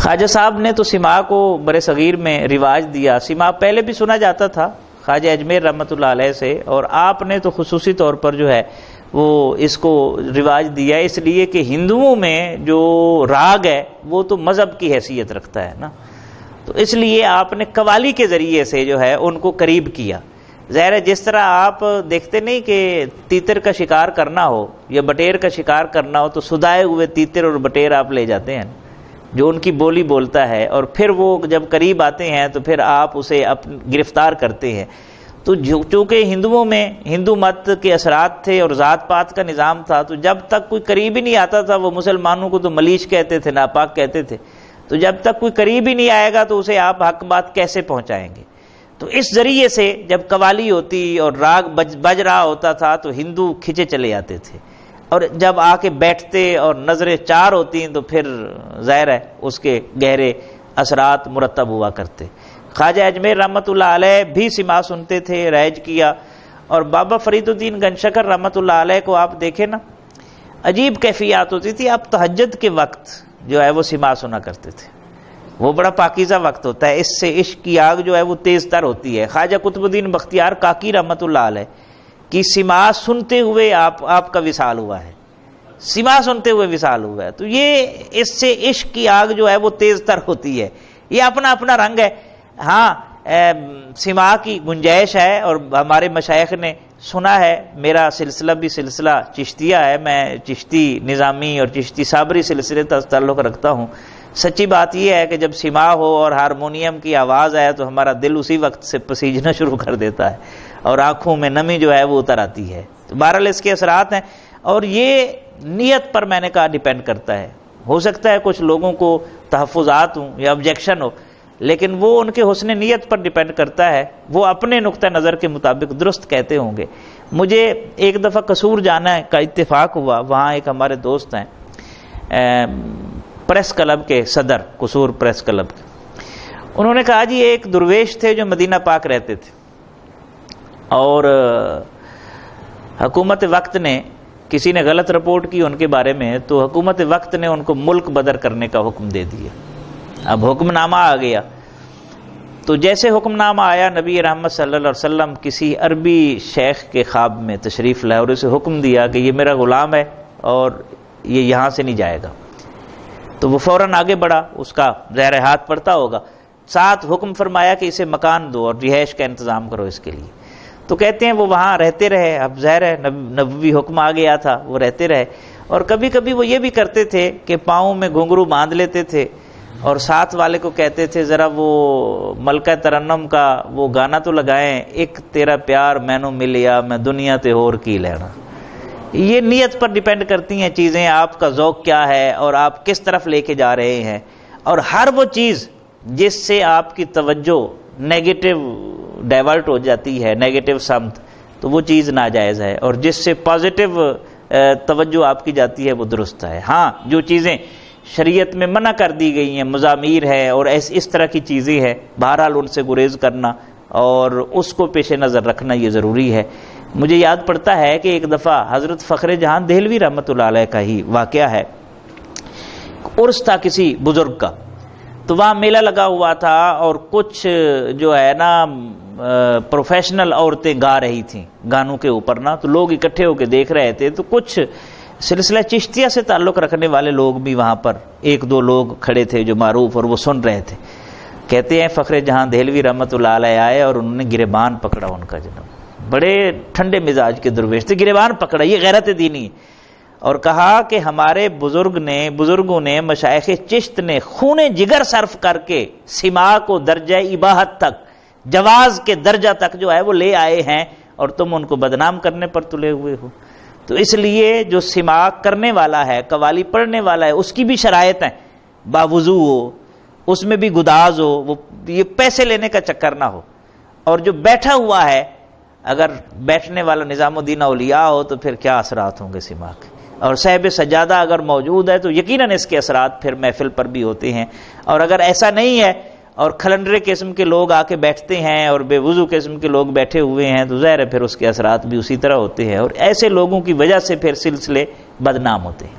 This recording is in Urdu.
خواجہ صاحب نے تو سماع کو بر صغیر میں رواج دیا. سماع پہلے بھی سنا جاتا تھا خواجہ اجمیر رحمۃ اللہ علیہ سے، اور آپ نے تو خصوصی طور پر جو ہے وہ اس کو رواج دیا، اس لیے کہ ہندوؤں میں جو راگ ہے وہ تو مذہب کی حیثیت رکھتا ہے نا، تو اس لیے آپ نے قوالی کے ذریعے سے جو ہے ان کو قریب کیا. ظاہر ہے جس طرح آپ دیکھتے نہیں کہ تیتر کا شکار کرنا ہو یا بٹیر کا شکار کرنا ہو تو سدائے ہوئے تیتر اور بٹیر آپ لے جاتے ہیں جو ان کی بولی بولتا ہے، اور پھر وہ جب قریب آتے ہیں تو پھر آپ اسے گرفتار کرتے ہیں. تو چونکہ ہندوؤں میں ہندو مت کے اثرات تھے اور ذات پات کا نظام تھا، تو جب تک کوئی قریب ہی نہیں آتا تھا، وہ مسلمانوں کو تو ملیش کہتے تھے، ناپاک کہتے تھے، تو جب تک کوئی قریب ہی نہیں آئے گا تو اسے آپ حق بات کیسے پہنچائیں گے. تو اس ذریعے سے جب قوالی ہوتی اور راگ بج رہا ہوتا تھا تو ہندو کھچے چلے آتے تھے، اور جب آ کے بیٹھتے اور نظریں چار ہوتی ہیں تو پھر ظاہر ہے اس کے گہرے اثرات مرتب ہوا کرتے. خواجہ اجمیر رحمۃ اللہ علیہ بھی سماع سنتے تھے، رائج کیا. اور بابا فرید الدین گنج شکر رحمۃ اللہ علیہ کو آپ دیکھیں نا، عجیب کیفیات ہوتی تھی. آپ تہجد کے وقت جو ہے وہ سماع سنا کرتے تھے، وہ بڑا پاکیزہ وقت ہوتا ہے، اس سے عشق کی آگ جو ہے وہ تیز تر ہوتی ہے. خواجہ قطب الدین بختیار کاکی رحمۃ اللہ علیہ کی سماع سنتے ہوئے آپ کا وصال ہوا ہے، سماع سنتے ہوئے وصال ہوا ہے. تو یہ اس سے عشق کی آگ جو ہے وہ تیز تر ہوتی ہے، یہ اپنا اپنا رنگ ہے. ہاں سماع کی گنجائش ہے، اور ہمارے مشائخ نے سنا ہے. میرا سلسلہ بھی سلسلہ چشتیہ ہے، میں چشتی نظامی اور چشتی صابری سلسلے کا تعلق رکھتا ہوں. سچی بات یہ ہے کہ جب سماع ہو اور ہارمونیم کی آواز آئے تو ہمارا دل اسی وقت سے پسیجنا شروع کر دیتا ہے اور آنکھوں میں نمی جو ہے وہ اتر آتی ہے. تو بہرحال اس کے اثرات ہیں، اور یہ نیت پر میں نے کہا ڈیپینڈ کرتا ہے. ہو سکتا ہے کچھ لوگوں کو تحفظات ہوں یا آبجیکشن ہو، لیکن وہ ان کے حسن نیت پر ڈیپینڈ کرتا ہے، وہ اپنے نقطہ نظر کے مطابق درست کہتے ہوں گے. مجھے ایک دفعہ قصور جانا کا اتفاق ہوا، وہاں ایک ہمارے دوست ہیں پریس کلب کے صدر، قصور پریس کلب کے. انہوں نے کہا جی ایک درویش تھے جو مدینہ پاک رہتے تھے، اور حکومت وقت نے کسی نے غلط رپورٹ کی ان کے بارے میں، تو حکومت وقت نے ان کو ملک بدر کرنے کا حکم دے دیا. اب حکم نامہ آ گیا، تو جیسے حکم نامہ آیا نبی رحمت صلی اللہ علیہ وسلم کسی عربی شیخ کے خواب میں تشریف لائے اور اسے حکم دیا کہ یہ میرا غلام ہے اور یہ یہاں سے نہیں جائے گا. تو وہ فوراً آگے بڑھا، اس کا ظاہر ہاتھ پڑتا ہوگا، ساتھ حکم فرمایا کہ اسے مکان دو اور رہائش کا انتظام کرو اس کے لیے. تو کہتے ہیں وہ وہاں رہتے رہے. اب ظاہر ہے نبوی حکم آ گیا تھا، وہ رہتے رہے. اور کبھی کبھی وہ یہ بھی کرتے تھے کہ پاؤں میں گھنگرو باندھ لیتے تھے اور ساتھ والے کو کہتے تھے ذرا وہ ملکہ ترنم کا وہ گانا تو لگائیں، ایک تیرا پیار مینوں ملیا میں دنیا تے ہور کی لینا. یہ نیت پر ڈیپینڈ کرتی ہیں چیزیں، آپ کا ذوق کیا ہے اور آپ کس طرف لے کے جا رہے ہیں. اور ہر وہ چیز جس سے آپ کی توجہ نیگیٹو ڈائیورٹ ہو جاتی ہے، نیگیٹو سمت، تو وہ چیز ناجائز ہے، اور جس سے پازیٹو توجہ آپ کی جاتی ہے وہ درست ہے. ہاں جو چیزیں شریعت میں منع کر دی گئی ہیں، مزامیر ہے اور اس طرح کی چیزیں ہیں، بہرحال ان سے گریز کرنا اور اس کو پیش نظر رکھنا یہ ضروری ہے. مجھے یاد پڑتا ہے کہ ایک دفعہ حضرت فخر جہاں دہلوی رحمۃ اللہ علیہ کا ہی واقعہ ہے. عرس تھا کسی بزرگ کا، تو وہاں میلہ لگا ہوا تھا اور کچھ جو ہے نا پروفیشنل عورتیں گا رہی تھیں گانوں کے اوپر نا، تو لوگ اکٹھے ہو کے دیکھ رہے تھے. تو کچھ سلسلہ چشتیہ سے تعلق رکھنے والے لوگ بھی وہاں پر ایک دو لوگ کھڑے تھے جو معروف، اور وہ سن رہے تھے. کہتے ہیں فخر جہاں دہلوی رحمۃ اللہ علیہ آئے اور انہوں نے گریبان پکڑا ان کا. جناب بڑے ٹھنڈے مزاج کے درویش تھے، گریبان پکڑا، یہ غیرت دینی ہے، اور کہا کہ ہمارے بزرگوں نے مشائخ چشت نے خون جگر صرف کر کے سماع کو درجہ اباحت تک، جواز کے درجہ تک جو ہے وہ لے آئے ہیں، اور تم ان کو بدنام کرنے پر تلے ہوئے ہو. تو اس لیے جو سماع کرنے والا ہے، قوالی پڑھنے والا ہے، اس کی بھی شرائط ہیں، باوضو ہو، اس میں بھی گداز ہو، وہ یہ پیسے لینے کا چکر نہ ہو. اور جو بیٹھا ہوا ہے، اگر بیٹھنے والا نظام الدین اولیاء ہو تو پھر کیا اثرات ہوں گے سماع کے. اور صاحب سجادہ اگر موجود ہے تو یقیناً اس کے اثرات پھر محفل پر بھی ہوتے ہیں. اور اگر ایسا نہیں ہے اور کھلنڈرے قسم کے لوگ آ کے بیٹھتے ہیں اور بے وضو قسم کے لوگ بیٹھے ہوئے ہیں تو ظاہر ہے پھر اس کے اثرات بھی اسی طرح ہوتے ہیں، اور ایسے لوگوں کی وجہ سے پھر سلسلے بدنام ہوتے ہیں.